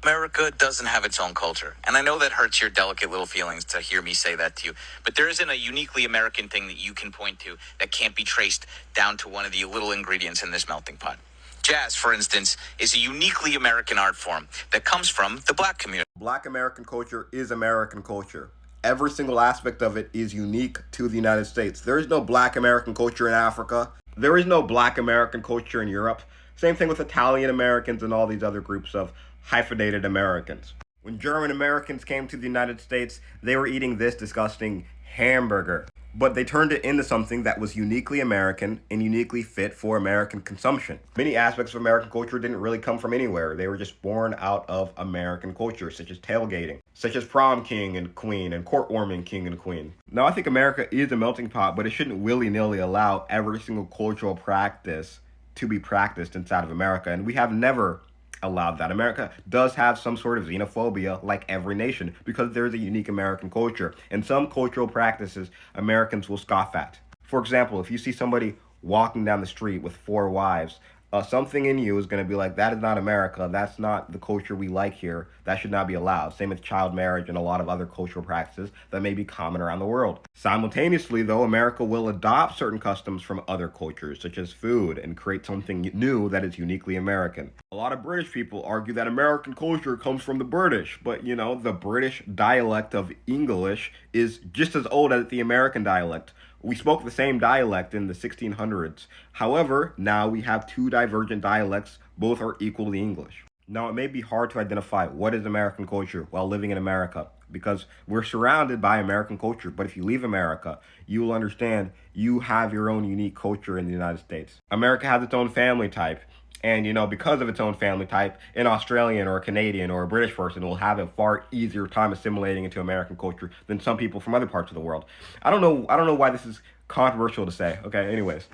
America doesn't have its own culture. And I know that hurts your delicate little feelings to hear me say that to you, but there isn't a uniquely American thing that you can point to that can't be traced down to one of the little ingredients in this melting pot. Jazz, for instance, is a uniquely American art form that comes from the black community. Black American culture is American culture. Every single aspect of it is unique to the United States. There is no black American culture in Africa. There is no black American culture in Europe. Same thing with Italian Americans and all these other groups of hyphenated Americans. When German Americans came to the United States, they were eating this disgusting hamburger. But they turned it into something that was uniquely American and uniquely fit for American consumption. Many aspects of American culture didn't really come from anywhere. They were just born out of American culture, such as tailgating, such as prom king and queen and court warming king and queen. Now, I think America is a melting pot, but it shouldn't willy-nilly allow every single cultural practice to be practiced inside of America. And we have never allowed that. America does have some sort of xenophobia like every nation because there's a unique American culture. And some cultural practices Americans will scoff at. For example, if you see somebody walking down the street with 4 wives, something in you is going to be like, that is not America. That's not the culture we like here. That should not be allowed. Same with child marriage and a lot of other cultural practices that may be common around the world. Simultaneously, though, America will adopt certain customs from other cultures, such as food, and create something new that is uniquely American. A lot of British people argue that American culture comes from the British, but the British dialect of English is just as old as the American dialect. We spoke the same dialect in the 1600s. However, now we have 2 divergent dialects, both are equally English. Now, it may be hard to identify what is American culture while living in America because we're surrounded by American culture. But if you leave America, you will understand you have your own unique culture in the United States. America has its own family type. And, because of its own family type, an Australian or a Canadian or a British person will have a far easier time assimilating into American culture than some people from other parts of the world. I don't know why this is controversial to say. Okay, anyways.